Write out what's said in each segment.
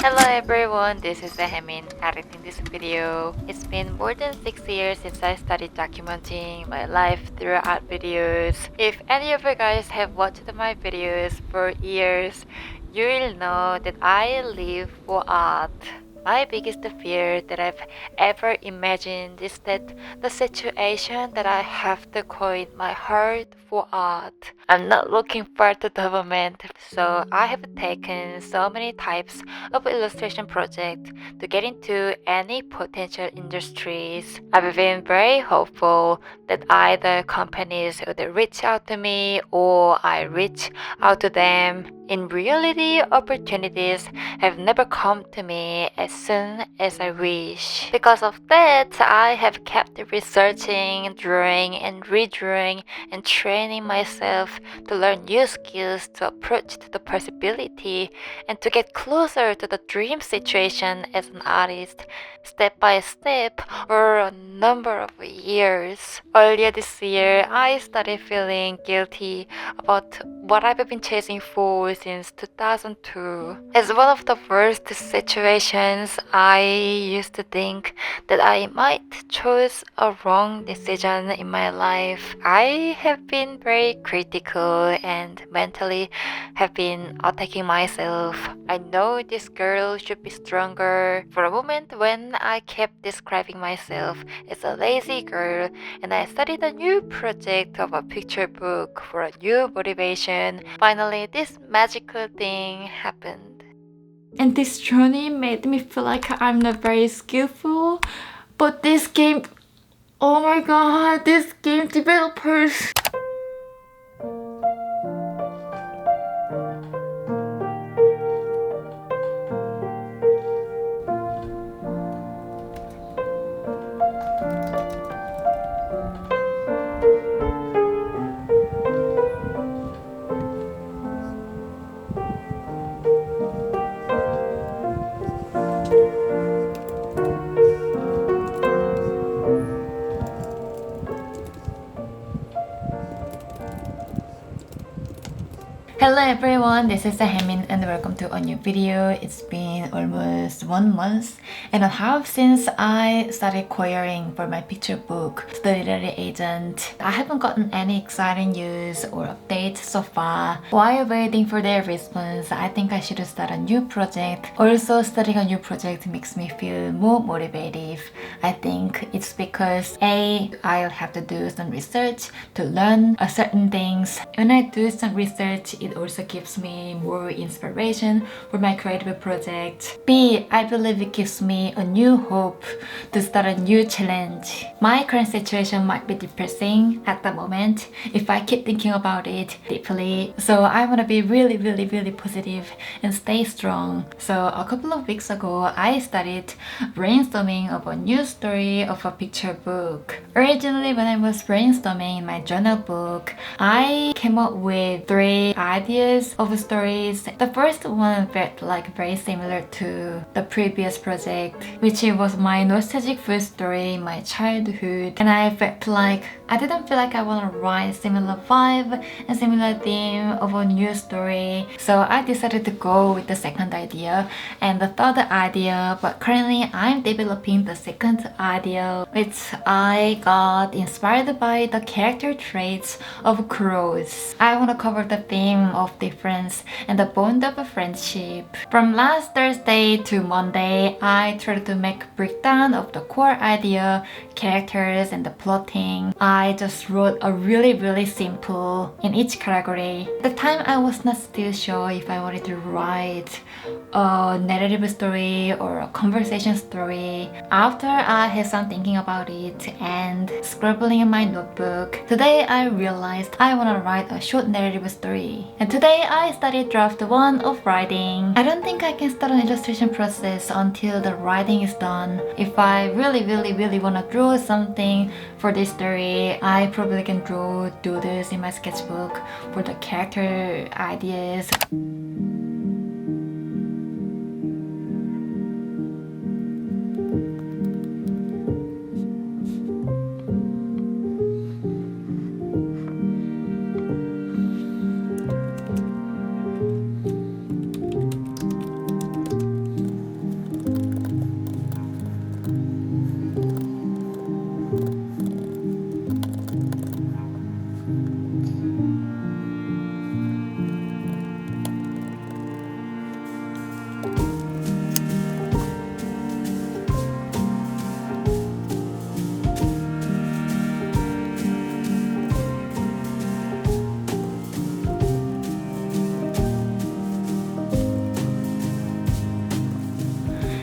Hello everyone, this is Emin editing this video. It's been more than 6 years since I started documenting my life through art videos. If any of you guys have watched my videos for years, you will know that I live for art. My biggest fear that I've ever imagined is that the situation that I have to coin my heart for art. I'm not looking for the moment, so I have taken so many types of illustration projects to get into any potential industries. I've been very hopeful that either companies would reach out to me or I reach out to them. In reality, opportunities have never come to me as soon as I wish. Because of that, I have kept researching, drawing, and redrawing and training myself to learn new skills to approach the possibility and to get closer to the dream situation as an artist, step by step over a number of years. Earlier this year, I started feeling guilty about what I've been chasing for since 2002. As one of the worst situations, I used to think that I might choose a wrong decision in my life. I have been very critical and mentally have been attacking myself. I know this girl should be stronger. For a moment when I kept describing myself as a lazy girl and I started a new project of a picture book for a new motivation, finally this magical thing happened. And this journey made me feel like I'm not very skillful. But this game, oh my god, this game developers. Hello everyone, this is Hemin and welcome to a new video. It's been almost 1 month and a half since I started querying for my picture book to the literary agent. I haven't gotten any exciting news or updates so far. While waiting for their response, I think I should start a new project. Also, starting a new project makes me feel more motivated. I think it's because I'll have to do some research to learn certain things. When I do some research, it also gives me more inspiration for my creative project. B, I believe it gives me a new hope to start a new challenge. My current situation might be depressing at the moment if I keep thinking about it deeply. So I want to be really positive and stay strong. So a couple of weeks ago, I started brainstorming of a new story of a picture book. Originally, when I was brainstorming in my journal book, I came up with 3 ideas of stories. The first one felt like very similar to the previous project, which was my nostalgic food story in my childhood. And I didn't feel like I want to write similar vibe and similar theme of a new story. So I decided to go with the second idea and the third idea, but currently I'm developing the second idea, which I got inspired by the character traits of crows. I want to cover the theme of difference and the bond of a friendship. From last Thursday to Monday, I tried to make a breakdown of the core idea, characters, and the plotting. I just wrote a really simple in each category. At the time, I was not still sure if I wanted to write a narrative story or a conversation story. After I had some thinking about it and scribbling in my notebook, today I realized I want to write a short narrative story. And today I started draft 1 of writing. I don't think I can start an illustration process until the writing is done. If I really want to draw something for this story, I probably can draw doodles in my sketchbook for the character ideas.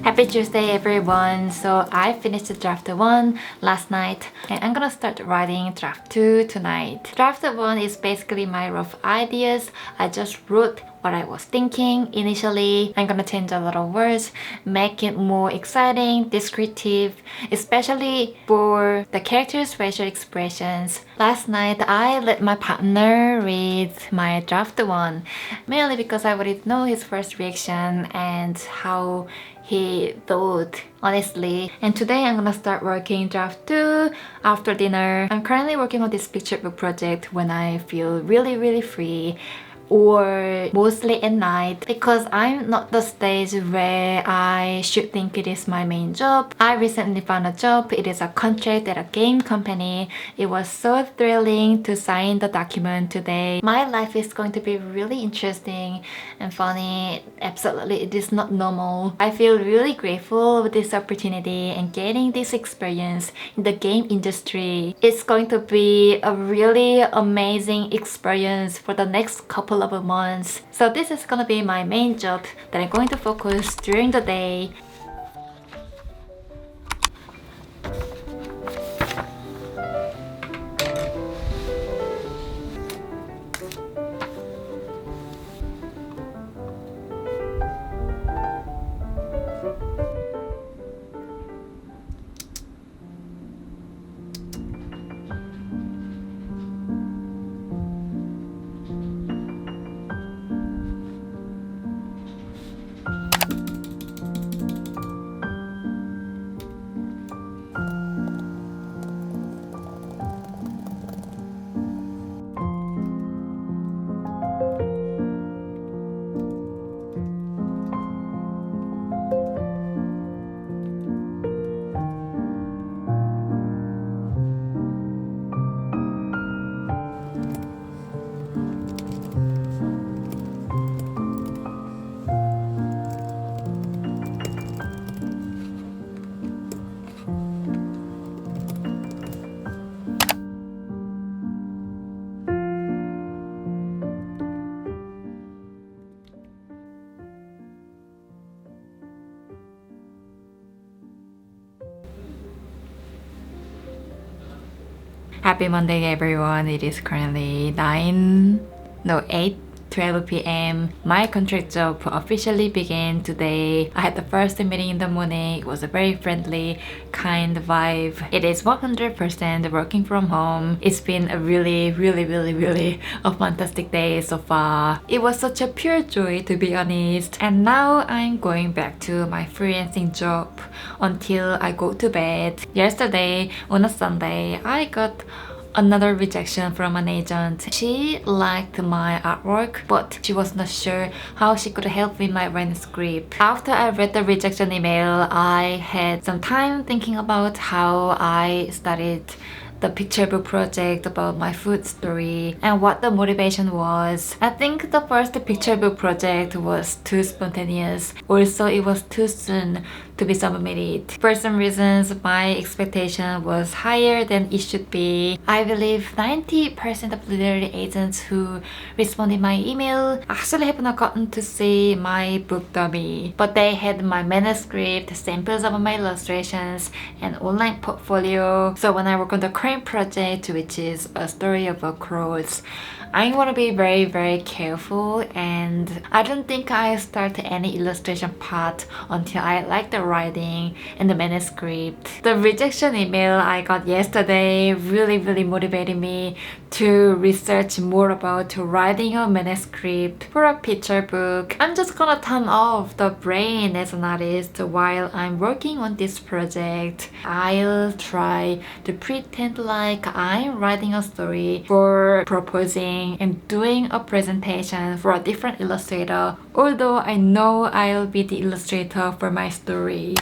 Happy Tuesday everyone! So I finished draft 1 last night and I'm gonna start writing draft 2 tonight. Draft 1 is basically my rough ideas. I just wrote what I was thinking initially. I'm gonna change a lot of words, make it more exciting, descriptive, especially for the characters' facial expressions. Last night, I let my partner read my draft 1, mainly because I wanted to know his first reaction and how he thought honestly. And today I'm gonna start working draft 2 after dinner. I'm currently working on this picture book project when I feel really free, or mostly at night, because I'm not the stage where I should think it is my main job. I recently found a job. It is a contract at a game company. It was so thrilling to sign the document today. My life is going to be really interesting and funny. Absolutely, it is not normal. I feel really grateful with this opportunity and getting this experience in the game industry. It's going to be a really amazing experience for the next couple of months. So this is gonna be my main job that I'm going to focus during the day. Happy Monday everyone. It is currently 8:12 p.m. My contract job officially began today. I had the first meeting in the morning. It was a very friendly, kind vibe. It is 100% working from home. It's been a really a fantastic day so far. It was such a pure joy, to be honest. And now I'm going back to my freelancing job until I go to bed. Yesterday on a Sunday, I got another rejection from an agent. She liked my artwork, but she was not sure how she could help with my manuscript. After I read the rejection email, I had some time thinking about how I started the picture book project about my food story and what the motivation was. I think the first picture book project was too spontaneous. Also, it was too soon to be submitted. For some reasons, my expectation was higher than it should be. I believe 90% of literary agents who responded my email actually have not gotten to see my book dummy, but they had my manuscript, samples of my illustrations, and online portfolio. So when I work on the Crayon project, which is a story of a crows, I want to be very careful, and I don't think I start any illustration part until I like the writing and the manuscript. The rejection email I got yesterday really motivated me to research more about writing a manuscript for a picture book. I'm just gonna turn off the brain as an artist while I'm working on this project. I'll try to pretend like I'm writing a story for proposing and doing a presentation for a different illustrator, although I know I'll be the illustrator for my story.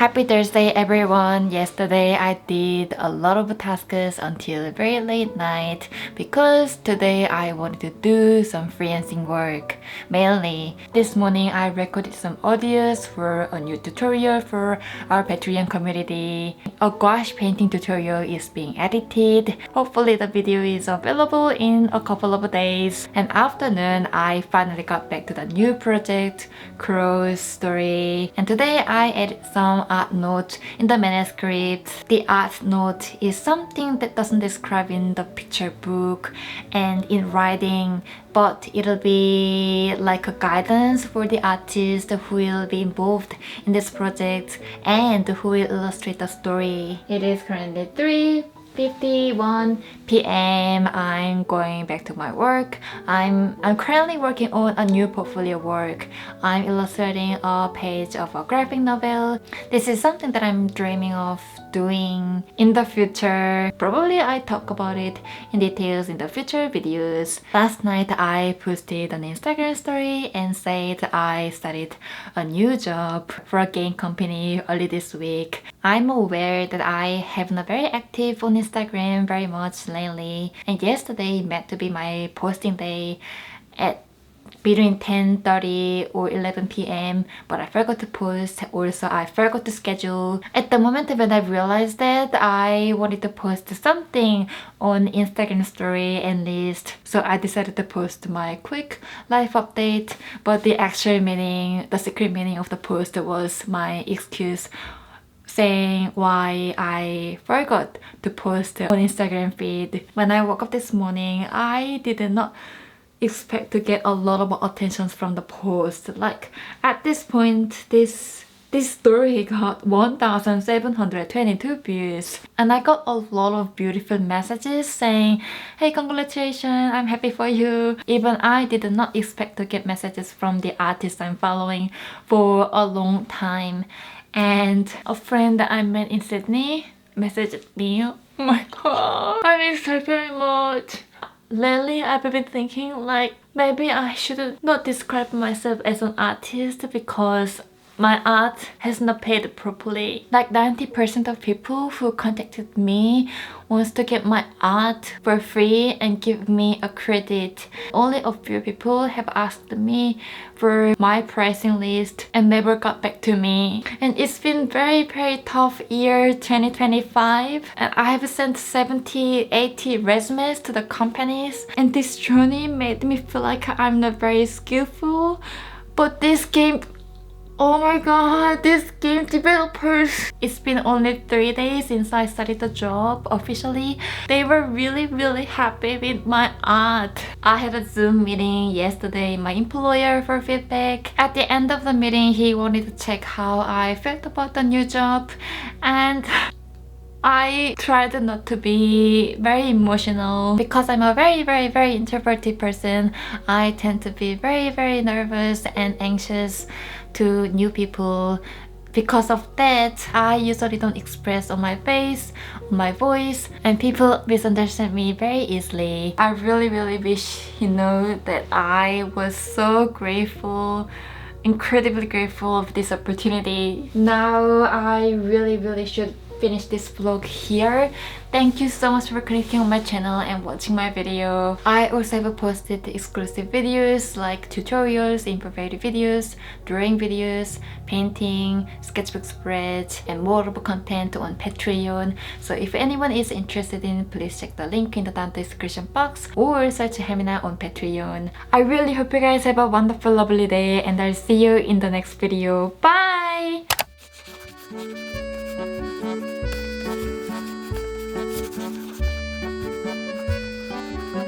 Happy Thursday everyone! Yesterday I did a lot of tasks until very late night because today I wanted to do some freelancing work. Mainly, this morning I recorded some audios for a new tutorial for our Patreon community. A gouache painting tutorial is being edited. Hopefully the video is available in a couple of days. And afternoon I finally got back to the new project, Crow's Story. And today I added some art note in the manuscript. The art note is something that doesn't describe in the picture book and in writing, but it'll be like a guidance for the artist who will be involved in this project and who will illustrate the story. It is currently 3:51 p.m. I'm going back to my work. I'm currently working on a new portfolio work. I'm illustrating a page of a graphic novel. This is something that I'm dreaming of doing in the future. Probably I talk about it in details in the future videos. Last night I posted an Instagram story and said I started a new job for a game company early this week. I'm aware that I haven't been very active on Instagram very much lately, and yesterday meant to be my posting day at between 10:30 or 11 p.m. but I forgot to post. Also, I forgot to schedule. At the moment when I realized that, I wanted to post something on Instagram story and list, so I decided to post my quick life update, but the actual meaning, the secret meaning of the post was my excuse saying why I forgot to post on Instagram feed. When I woke up this morning, I did not expect to get a lot of attention from the post. Like at this point, this story got 1,722 views, and I got a lot of beautiful messages saying, "Hey, congratulations, I'm happy for you." Even I did not expect to get messages from the artist I'm following for a long time. And a friend that I met in Sydney messaged me. Oh my god, I miss her very much. Lately, I've been thinking like maybe I should not describe myself as an artist because my art has not paid properly. Like 90% of people who contacted me wants to get my art for free and give me a credit. Only a few people have asked me for my pricing list and never got back to me. And it's been very tough year 2025, and I have sent 70-80 resumes to the companies, and this journey made me feel like I'm not very skillful. But this game, oh my god, these game developers! It's been only 3 days since I started the job officially. They were really happy with my art. I had a Zoom meeting yesterday with my employer for feedback. At the end of the meeting, he wanted to check how I felt about the new job, and I tried not to be very emotional because I'm a very introverted person. I tend to be very nervous and anxious to new people. Because of that, I usually don't express on my face, on my voice, and people misunderstand me very easily. I really wish you know that I was so grateful, incredibly grateful of this opportunity. Now I really should finish this vlog here. Thank you so much for clicking on my channel and watching my video. I also have posted exclusive videos like tutorials, improvised videos, drawing videos, painting, sketchbook spreads, and more of content on Patreon. So if anyone is interested in, please check the link in the down description box or search Hemina on Patreon. I really hope you guys have a wonderful, lovely day, and I'll see you in the next video. Bye!